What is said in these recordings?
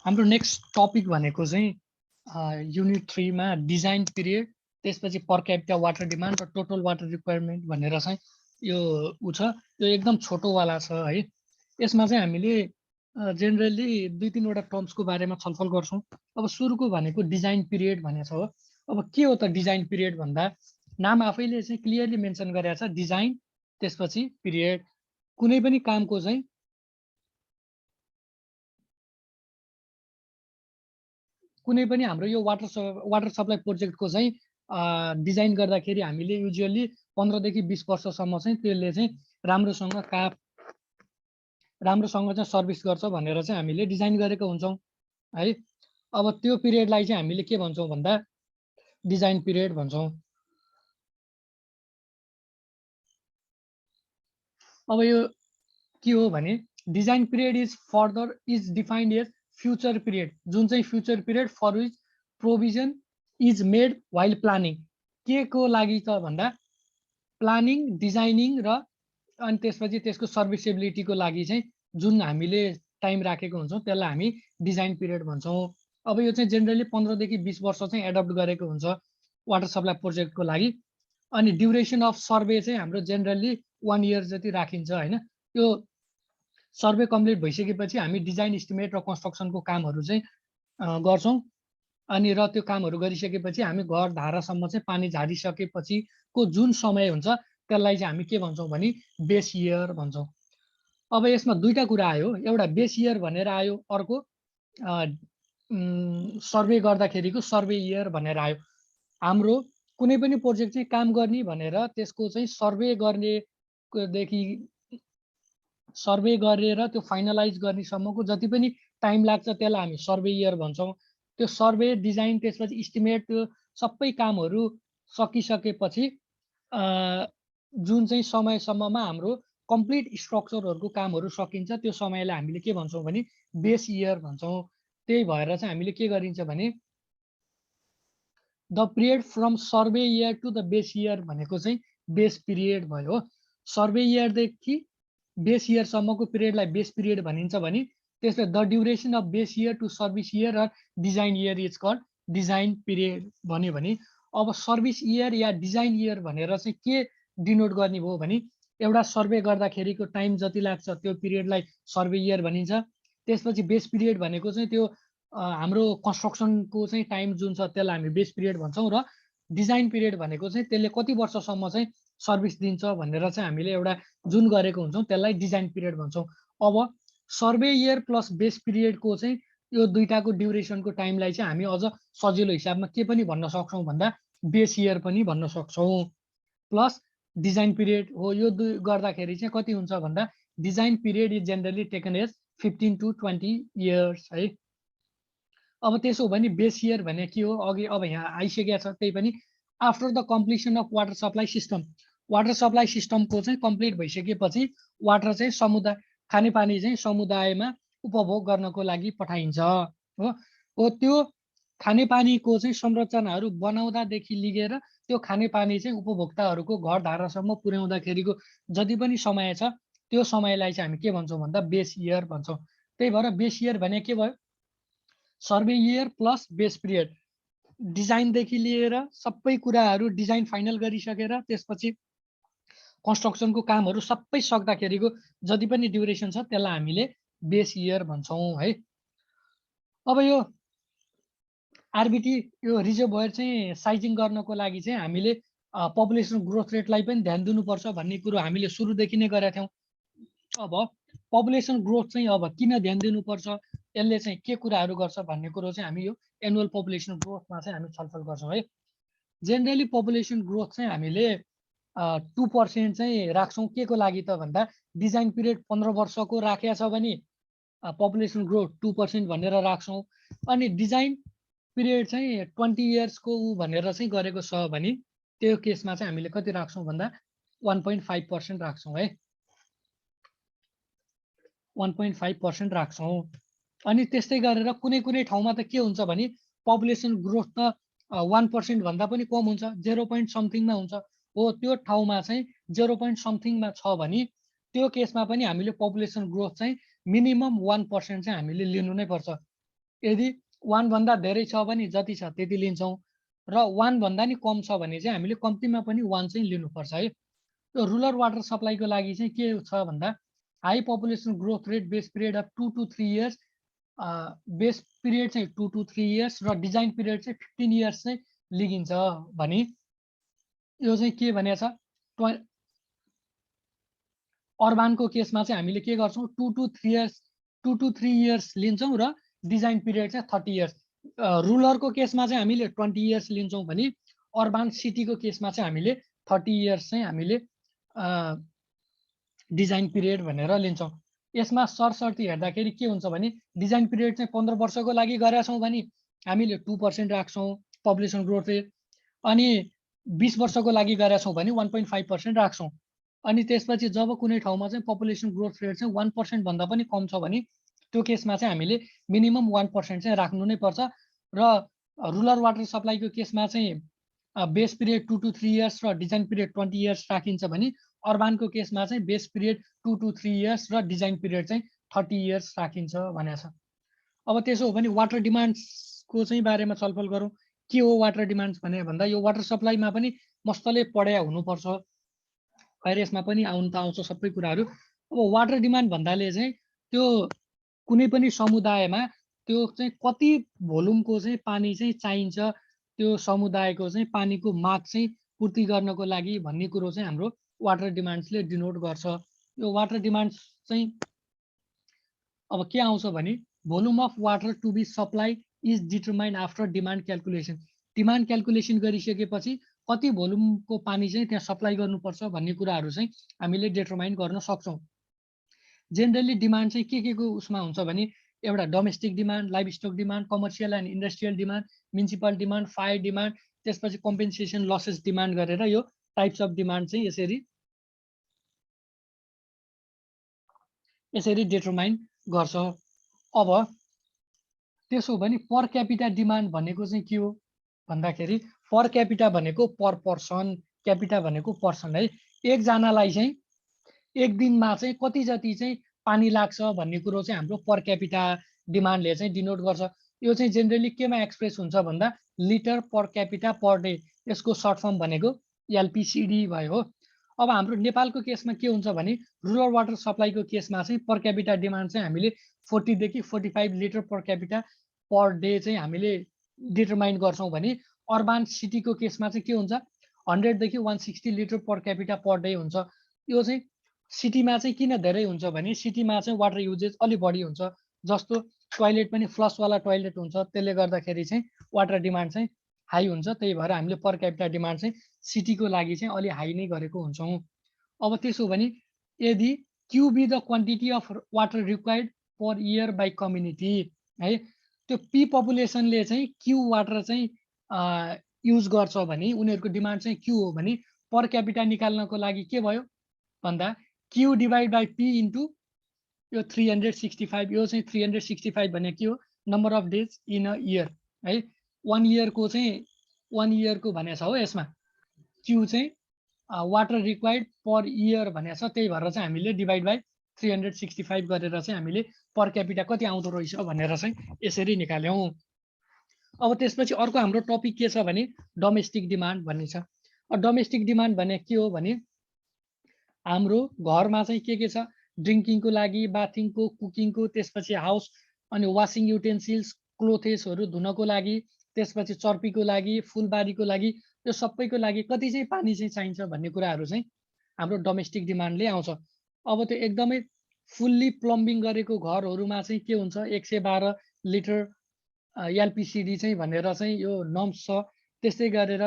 हाम्रो next topic भनेको चाहिँ युनिट 3 मा डिजाइन पिरियड, त्यसपछि पर क्यापिटा वाटर डिमान्ड र टोटल वाटर रिक्वायरमेन्ट भनेर चाहिँ यो छ। यो एकदम छोटोवाला छ है। यसमा चाहिँ हामीले जेनरली दुई तीनवटा टर्म्सको बारेमा छलफल गर्छौँ। अब सुरुको भनेको डिजाइन पिरियड भनेको छ हो। अब के हो त डिजाइन पिरियड भन्दा, नाम आफैले चाहिँ क्लियरली मेन्सन गरेको छ, डिजाइन त्यसपछि पिरियड। कुनै पनि कामको चाहिँ कुनै पनि हाम्रो यो वाटर सप्लाई प्रोजेक्टको चाहिँ डिजाइन गर्दाखेरि हामीले युजुअली 15 देखि 20 वर्षसम्म चाहिँ त्यसले चाहिँ राम्रोसँग चाहिँ सर्भिस गर्छ भनेर चाहिँ हामीले डिजाइन गरेको हुन्छौँ है। अब त्यो पिरियडलाई चाहिँ हामीले के भन्छौँ भन्दा डिजाइन पिरियड भन्छौँ। अब यो के हो भने design period is defined as future period, जुन चाहिँ future period for which provision is made while planning. के को लागि त भन्दा प्लानिङ, डिजाइनिङ र अनि त्यसपछि त्यसको सर्भिसेबिलिटीको लागि चाहिँ जुन हामीले टाइम राखेको हुन्छौँ त्यसलाई हामी डिजाइन पिरियड भन्छौँ। अब यो चाहिँ जेनरली 15 देखि 20 वर्ष चाहिँ एडप्ट गरेको हुन्छ वाटर सप्लाई प्रोजेक्टको लागि। अनि ड्युरेसन अफ सर्वे चाहिँ हाम्रो जेनरली 1 इयर जति राखिन्छ होइन। यो सर्वे कम्प्लिट भइसकेपछि हामी डिजाइन, इस्टिमेट र कन्स्ट्रक्सनको कामहरू चाहिँ गर्छौँ। अनि र त्यो कामहरू गरिसकेपछि हामी घर धारासम्म चाहिँ पानी झारिसकेपछिको जुन समय हुन्छ त्यसलाई चाहिँ हामी के भन्छौँ भने बेस इयर भन्छौँ। अब यसमा दुईटा कुरा आयो, एउटा बेस इयर भनेर आयो, अर्को सर्वे गर्दाखेरिको सर्वे इयर भनेर आयो। हाम्रो कुनै पनि प्रोजेक्ट चाहिँ काम गर्ने भनेर त्यसको चाहिँ सर्वे गरेर त्यो फाइनलाइज गर्नेसम्मको जति पनि टाइम लाग्छ त्यसलाई हामी सर्वे इयर भन्छौँ। त्यो सर्वे, डिजाइन, त्यसपछि इस्टिमेट, त्यो सबै कामहरू सकिसकेपछि जुन चाहिँ समयसम्ममा हाम्रो कम्प्लिट स्ट्रक्चरहरूको कामहरू सकिन्छ त्यो समयलाई हामीले के भन्छौँ भने बेस इयर भन्छौँ। त्यही भएर चाहिँ हामीले के गरिन्छ भने the period from survey year to the base year भनेको चाहिँ बेस पिरियड भयो। सर्वे इयरदेखि बेस इयरसम्मको पिरियडलाई बेस पिरियड भनिन्छ भने त्यसले the duration of base year to service year र design year is called design period भन्यो भने, अब सर्भिस इयर या डिजाइन इयर भनेर चाहिँ के डिनोट गर्ने भयो भने एउटा सर्वे गर्दाखेरिको टाइम जति लाग्छ त्यो पिरियडलाई सर्वे इयर भनिन्छ। त्यसपछि बेस पिरियड भनेको चाहिँ त्यो हाम्रो कन्स्ट्रक्सनको चाहिँ टाइम जुन छ त्यसलाई हामी बेस पिरियड भन्छौँ। र डिजाइन पिरियड भनेको चाहिँ त्यसले कति वर्षसम्म चाहिँ सर्भिस दिन्छ भनेर चाहिँ हामीले एउटा जुन गरेको हुन्छौँ त्यसलाई डिजाइन पिरियड भन्छौँ। अब सर्वे इयर प्लस बेस पिरियडको चाहिँ यो दुईटाको ड्युरेसनको टाइमलाई चाहिँ हामी अझ सजिलो हिसाबमा के पनि भन्न सक्छौँ भन्दा बेस इयर पनि भन्न सक्छौँ। प्लस डिजाइन पिरियड हो, यो दुई गर्दाखेरि चाहिँ कति हुन्छ भन्दा design period is generally taken as 15 to 20 years है। अब त्यसो हो भने बेस इयर भने के हो, अघि अब यहाँ आइसकेको छ। त्यही पनि after the completion of water supply system, water supply सिस्टमको चाहिँ कम्प्लिट भइसकेपछि वाटर चाहिँ खानेपानी चाहिँ समुदायमा उपभोग गर्नको लागि पठाइन्छ हो। त्यो खानेपानीको चाहिँ संरचनाहरू बनाउँदादेखि लिएर त्यो खानेपानी चाहिँ उपभोक्ताहरूको घर धारासम्म पुर्याउँदाखेरिको जति पनि समय छ त्यो समयलाई चाहिँ हामी के भन्छौँ भन्दा बेस इयर भन्छौँ। त्यही भएर बेस इयर भने के भयो, survey year plus base period. डिजाइनदेखि लिएर सबै कुराहरू डिजाइन फाइनल गरिसकेर त्यसपछि कन्स्ट्रक्सनको कामहरू सबै सक्दाखेरिको जति पनि ड्युरेसन छ त्यसलाई हामीले बेस इयर भन्छौँ है। अब यो आरबिटी यो रिजर्भोयर चाहिँ साइजिङ गर्नको लागि चाहिँ हामीले पपुलेसन ग्रोथ रेटलाई पनि ध्यान दिनुपर्छ भन्ने कुरो हामीले सुरुदेखि नै गरेका थियौँ। अब पपुलेसन ग्रोथ चाहिँ अब किन ध्यान दिनुपर्छ, यसले चाहिँ के कुराहरू गर्छ भन्ने कुरो चाहिँ हामी यो एनुअल पपुलेसन ग्रोथमा चाहिँ हामी छलफल गर्छौँ है। जेनरली पपुलेसन ग्रोथ चाहिँ हामीले 2% चाहिँ राख्छौँ। के को लागि त भन्दा डिजाइन पिरियड 15 वर्षको राखेको छ भने पपुलेसन ग्रोथ 2% भनेर राख्छौँ। अनि डिजाइन पिरियड चाहिँ 20 इयर्सको भनेर चाहिँ गरेको छ भने त्यो केसमा चाहिँ हामीले कति राख्छौँ भन्दा 1.5% राख्छौँ है, 1.5% राख्छौँ। अनि त्यस्तै गरेर कुनै कुनै ठाउँमा त के हुन्छ भने पपुलेसन ग्रोथ त 1% भन्दा पनि कम हुन्छ, 0. समथिङमा हुन्छ हो। त्यो ठाउँमा चाहिँ 0. समथिङमा छ भने त्यो केसमा पनि हामीले पपुलेसन ग्रोथ चाहिँ मिनिमम 1% चाहिँ हामीले लिनु नै पर्छ। यदि 1 भन्दा धेरै छ भने जति छ त्यति लिन्छौँ र 1 भन्दा नि कम छ भने चाहिँ हामीले कम्तीमा पनि 1 चाहिँ लिनुपर्छ है। यो रुरल वाटर सप्लाईको लागि चाहिँ के छ भन्दा high population growth rate base period of 2 to 3 years, base period चाहिँ 2 to 3 इयर्स र डिजाइन पिरियड चाहिँ 15 इयर्स चाहिँ लिगिन्छ भने यो चाहिँ के भनेको छ अर्बानको केसमा चाहिँ हामीले के गर्छौँ 2 to 3 इयर्स लिन्छौँ र डिजाइन पिरियड चाहिँ 30 इयर्स। रुरलको केसमा चाहिँ हामीले 20 इयर्स लिन्छौँ भने अर्बान सिटीको केसमा चाहिँ हामीले 30 इयर्स चाहिँ हामीले डिजाइन पिरियड भनेर लिन्छौँ। यसमा सरसर्ती हेर्दाखेरि के हुन्छ भने डिजाइन पिरियड चाहिँ 15 वर्षको लागि गरेका छौँ भने हामीले 2% राख्छौँ पपुलेसन ग्रोथ रेट, अनि 20 वर्षको लागि गरेका छौँ भने 1.5% राख्छौँ। अनि त्यसपछि जब कुनै ठाउँमा चाहिँ पपुलेसन ग्रोथ रेट चाहिँ 1% भन्दा पनि कम छ भने त्यो केसमा चाहिँ हामीले मिनिमम 1% चाहिँ राख्नु नै पर्छ। र रुरल वाटर सप्लाईको केसमा चाहिँ बेस पिरियड 2 to 3 इयर्स र डिजाइन पिरियड 20 इयर्स राखिन्छ भने अर्बानको केसमा चाहिँ बेस पिरियड 2 to 3 इयर्स र डिजाइन पिरियड चाहिँ 30 इयर्स राखिन्छ भनेको छ। अब त्यसो हो भने वाटर डिमान्ड्सको चाहिँ बारेमा छलफल गरौँ। के हो वाटर डिमान्ड्स भने भन्दा यो वाटर सप्लाईमा पनि मस्तले पढ्या हुनुपर्छ, खैर यसमा पनि आउनु त आउँछ सबै कुराहरू। अब वाटर डिमान्ड भन्दाले चाहिँ त्यो कुनै पनि समुदायमा त्यो चाहिँ कति भोल्युमको चाहिँ पानी चाहिँ चाहिन्छ, त्यो समुदायको चाहिँ पानीको माग चाहिँ पूर्ति गर्नको लागि भन्ने कुरो चाहिँ हाम्रो वाटर डिमान्ड्सले डिनोट गर्छ। यो वाटर डिमान्ड्स चाहिँ अब के आउँछ भने volume of water to be supply is determined after demand calculation. Demand calculation गरिसकेपछि कति भोल्युमको पानी चाहिँ त्यहाँ सप्लाई गर्नुपर्छ भन्ने कुराहरू चाहिँ हामीले डिटरमाइन गर्न सक्छौँ। जेनरली डिमान्ड चाहिँ के को उसमा हुन्छ भने एउटा domestic demand, livestock demand, commercial and industrial demand, municipal demand, fire demand, त्यसपछि कम्पेन्सेसन लसेस डिमान्ड गरेर यो टाइप्स अफ डिमान्ड चाहिँ यसरी डिटरमाइन गर्छ। अब त्यसो भने पर क्यापिटा डिमान्ड भनेको चाहिँ के हो भन्दाखेरि पर क्यापिटा भनेको पर पर्सन, क्यापिटा भनेको पर्सन है। एकजनालाई चाहिँ एक दिनमा चाहिँ कति जति चाहिँ पानी लाग्छ भन्ने कुरो चाहिँ हाम्रो पर क्यापिटा डिमान्डले चाहिँ डिनोट गर्छ। यो चाहिँ जेनरली केमा एक्सप्रेस हुन्छ भन्दा litre per capita per day, यसको सर्ट फर्म भनेको एलपिसिडी भयो। अब हाम्रो नेपालको केसमा के हुन्छ भने रुरल वाटर सप्लाईको केसमा चाहिँ पर क्यापिटा डिमान्ड चाहिँ हामीले 40 देखि 45 litre per capita per day चाहिँ हामीले डिटरमाइन गर्छौँ भने अर्बान सिटीको केसमा चाहिँ के हुन्छ 100 देखि 160 litre per capita per day हुन्छ। यो चाहिँ सिटीमा चाहिँ किन धेरै हुन्छ भने सिटीमा चाहिँ वाटर युजेज अलि बढी हुन्छ, जस्तो टोयलेट पनि फ्लसवाला टोयलेट हुन्छ, त्यसले गर्दाखेरि चाहिँ वाटर डिमान्ड चाहिँ हाई हुन्छ। त्यही भएर हामीले पर क्यापिटा डिमान्ड चाहिँ सिटीको लागि चाहिँ अलि हाई नै गरेको हुन्छौँ। अब त्यसो भने यदि Q be the quantity of water required per year by community है, त्यो पी पपुलेसनले चाहिँ क्यू वाटर चाहिँ युज गर्छ भने उनीहरूको डिमान्ड चाहिँ क्यू हो भने पर क्यापिटा निकाल्नको लागि के भयो भन्दा Q divide by P into यो 365, यो चाहिँ 365 भने के हो number of days in a year है। 1 इयरको चाहिँ 1 इयरको भनेको छ हो यसमा क्यू चाहिँ वाटर रिक्वायर्ड पर इयर भनेको छ, त्यही भएर चाहिँ हामीले डिभाइड बाई 365 गरेर चाहिँ हामीले पर क्यापिटा कति आउँदो रहेछ भनेर चाहिँ यसरी निकाल्यौँ। अब त्यसपछि अर्को हाम्रो टपिक के छ भने डोमेस्टिक डिमान्ड भन्ने छ। डोमेस्टिक डिमान्ड भने के हो भने हाम्रो घरमा चाहिँ के छ ड्रिङ्किङको लागि, बाथिङको, कुकिङको, त्यसपछि हाउस अनि वासिङ युटेन्सिल्स, क्लोथेसहरू धुनको लागि, त्यसपछि चर्पीको लागि, फुलबारीको लागि, यो सबैको लागि कति चाहिँ पानी चाहिँ चाहिन्छ भन्ने कुराहरू चाहिँ हाम्रो डोमेस्टिक डिमान्डले आउँछ। अब त्यो एकदमै फुल्ली प्लम्बिङ गरेको घरहरूमा चाहिँ के हुन्छ 112 लिटर एलपिसिडी चाहिँ भनेर चाहिँ यो नर्म्स छ। त्यस्तै गरेर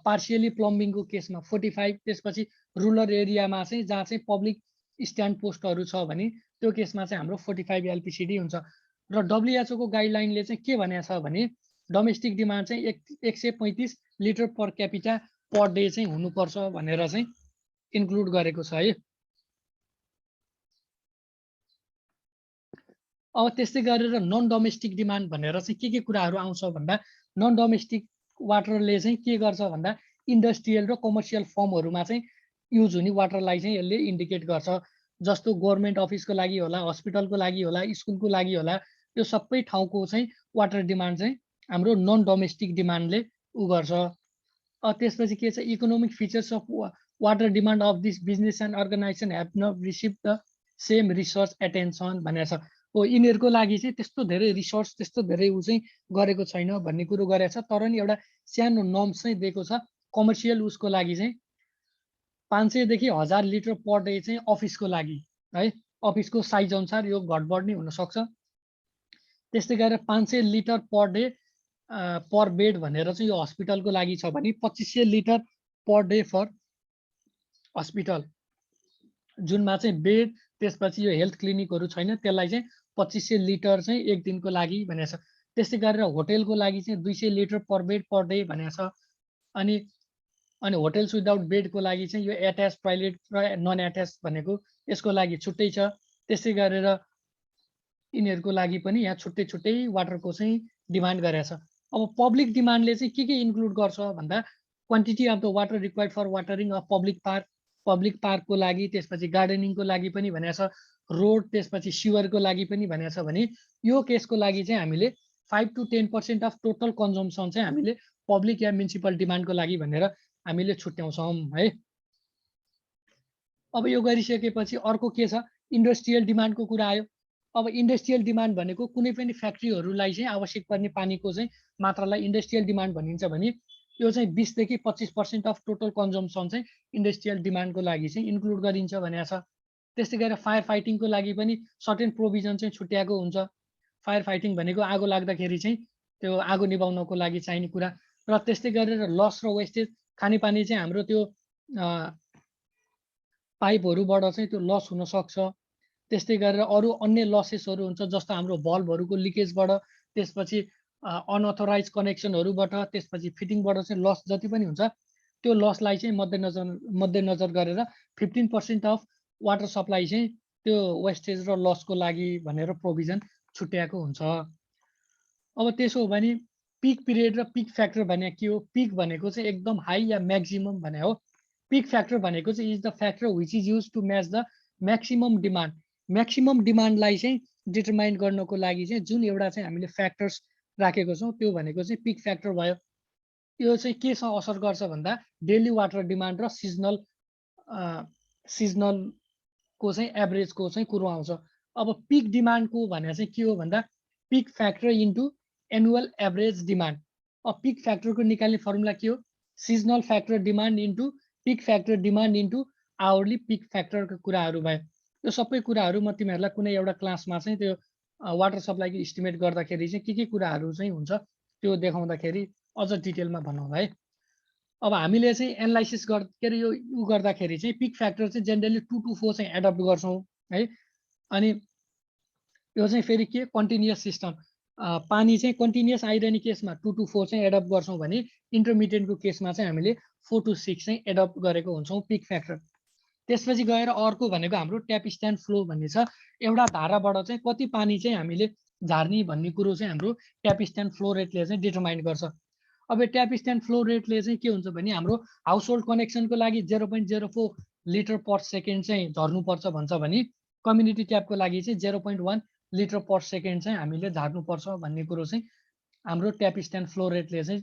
पार्सियली प्लम्बिङको केसमा 45, त्यसपछि रुरल एरियामा चाहिँ जहाँ चाहिँ पब्लिक स्ट्यान्ड पोस्टहरू छ भने त्यो केसमा चाहिँ हाम्रो 45 एलपिसिडी हुन्छ। र डब्ल्युएचओ को गाइडलाइनले चाहिँ के भनेको छ भने डोमेस्टिक डिमान्ड चाहिँ 135 litre per capita per day चाहिँ हुनुपर्छ भनेर चाहिँ इन्क्लुड गरेको छ है। अब त्यस्तै गरेर नन डोमेस्टिक डिमान्ड भनेर चाहिँ के कुराहरू आउँछ भन्दा नन डोमेस्टिक वाटरले चाहिँ के गर्छ भन्दा इन्डस्ट्रियल र कमर्सियल फर्महरूमा चाहिँ युज हुने वाटरलाई चाहिँ यसले इन्डिकेट गर्छ। जस्तो गभर्मेन्ट अफिसको लागि होला, हस्पिटलको लागि होला, स्कुलको लागि होला, यो सबै ठाउँको चाहिँ वाटर डिमान्ड चाहिँ हाम्रो नन डोमेस्टिक डिमान्डले उ गर्छ। त्यसपछि के छ, economic features of water demand of this business and organisation have not receive the same research attention भनेको छ। हो यिनीहरूको लागि चाहिँ त्यस्तो धेरै रिसर्च त्यस्तो धेरै ऊ चाहिँ गरेको छैन भन्ने कुरो गरेको छ। तर नि एउटा सानो नर्म्स चाहिँ दिएको छ कमर्सियल उसको लागि चाहिँ 500 देखि 1000 लिटर पर डे चाहिँ अफिसको लागि है, अफिसको साइज अनुसार यो घटबढ नै हुनसक्छ। त्यस्तै गरेर 500 litre per day per bed भनेर चाहिँ यो हस्पिटलको लागि छ भने 2500 litre per day for hospital, जुनमा चाहिँ बेड त्यसपछि यो हेल्थ क्लिनिकहरू छैन त्यसलाई चाहिँ 2500 लिटर चाहिँ एक दिनको लागि भनेको छ। त्यस्तै गरेर होटेलको लागि चाहिँ 200 litre per bed per day भनेको छ। अनि होटेल्स विदाउट बेडको लागि चाहिँ यो एट्याच टोयलेट र नन एट्याच भनेको यसको लागि छुट्टै छ। त्यस्तै गरेर यिनीहरूको लागि पनि यहाँ छुट्टै छुट्टै वाटरको चाहिँ डिमान्ड गरेको छ। अब पब्लिक डिमान्डले चाहिँ के इन्क्लुड गर्छ भन्दा quantity of the water required for watering of public पार्कको लागि, त्यसपछि गार्डनिङको लागि पनि भनेको छ, रोड त्यसपछि सिवरको लागि पनि भनेको छ भने यो केसको लागि चाहिँ हामीले 5 to 10% अफ टोटल कन्जम्सन चाहिँ हामीले पब्लिक या म्युनिसिपल डिमान्डको लागि भनेर हामीले छुट्याउँछौँ है। अब यो गरिसकेपछि अर्को के छ, इन्डस्ट्रियल डिमान्डको कुरा आयो। अब इन्डस्ट्रियल डिमान्ड भनेको कुनै पनि फ्याक्ट्रीहरूलाई चाहिँ आवश्यक पर्ने पानीको चाहिँ मात्रालाई इन्डस्ट्रियल डिमान्ड भनिन्छ भने यो चाहिँ 20 देखि 25% अफ टोटल कन्जम्सन चाहिँ इन्डस्ट्रियल डिमान्डको लागि चाहिँ इन्क्लुड गरिन्छ भनेको छ। त्यस्तै गरेर फायर फाइटिङको लागि पनि सर्टेन प्रोभिजन चाहिँ छुट्याएको हुन्छ। फायर फाइटिङ भनेको आगो लाग्दाखेरि चाहिँ त्यो आगो निभाउनको लागि चाहिने कुरा। र त्यस्तै गरेर लस र वेस्टेज, खानेपानी चाहिँ हाम्रो त्यो पाइपहरूबाट चाहिँ त्यो लस हुनसक्छ। त्यस्तै गरेर अरू अन्य लसेसहरू हुन्छ जस्तो हाम्रो बल्बहरूको लिकेजबाट, त्यसपछि अनअथोराइज कनेक्सनहरूबाट, त्यसपछि फिटिङबाट चाहिँ लस जति पनि हुन्छ त्यो लसलाई चाहिँ मध्यनजर गरेर 15% अफ वाटर सप्लाई चाहिँ त्यो वेस्टेज र लसको लागि भनेर प्रोभिजन छुट्याएको हुन्छ। अब त्यसो हो भने पिक पिरियड र पिक फ्याक्टर भने के हो? पिक भनेको चाहिँ एकदम हाई या म्याक्सिमम भने हो। पिक फ्याक्टर भनेको चाहिँ is the factor which is use to match the maximum demand. Maximum डिमान्डलाई चाहिँ डिटरमाइन गर्नको लागि चाहिँ जुन एउटा चाहिँ हामीले फ्याक्टर्स राखेको छौँ त्यो भनेको चाहिँ पिक फ्याक्टर भयो। यो चाहिँ केसँग असर गर्छ भन्दा डेली वाटर डिमान्ड र सिजनलको चाहिँ एभरेजको चाहिँ कुरो आउँछ। अब पिक डिमान्डको भने चाहिँ के हो भन्दा peak factor into annual average demand. अब पिक फ्याक्टरको निकाल्ने फर्मुला के हो? Seasonal factor demand into peak factor demand into hourly peak फ्याक्टरको कुराहरू भयो। यो सबै कुराहरू म तिमीहरूलाई कुनै एउटा क्लासमा चाहिँ त्यो वाटर सप्लाईको इस्टिमेट गर्दाखेरि चाहिँ के कुराहरू चाहिँ हुन्छ त्यो देखाउँदाखेरि अझ डिटेलमा भनौँ है। अब हामीले चाहिँ एनालाइसिस के अरे यो उ गर्दाखेरि चाहिँ पिक फ्याक्टर चाहिँ जेनरली 2 to 4 चाहिँ एडप्ट गर्छौँ है। अनि यो चाहिँ फेरि के कन्टिन्युअस सिस्टम, पानी चाहिँ कन्टिन्युअस आइरहने केसमा 2 to 4 चाहिँ एडप्ट गर्छौँ भने इन्टरमिडिएटको केसमा चाहिँ हामीले 4 to 6 चाहिँ एडप्ट गरेको हुन्छौँ पिक फ्याक्टर। त्यसपछि गएर अर्को भनेको हाम्रो ट्याप स्ट्यान्ड फ्लो भन्ने छ। एउटा धाराबाट चाहिँ कति पानी चाहिँ हामीले झार्ने भन्ने कुरो चाहिँ हाम्रो ट्याप स्ट्यान्ड फ्लो रेटले चाहिँ डिटरमाइन गर्छ। अब ट्याप स्ट्यान्ड फ्लो रेटले चाहिँ के हुन्छ भने हाम्रो हाउस होल्ड कनेक्सनको लागि 0.04 लिटर पर सेकेन्ड चाहिँ झर्नुपर्छ भन्छ भने कम्युनिटी ट्यापको लागि चाहिँ 0.1 लिटर पर सेकेन्ड चाहिँ हामीले झार्नुपर्छ भन्ने कुरो चाहिँ हाम्रो ट्याप स्ट्यान्ड फ्लो रेटले चाहिँ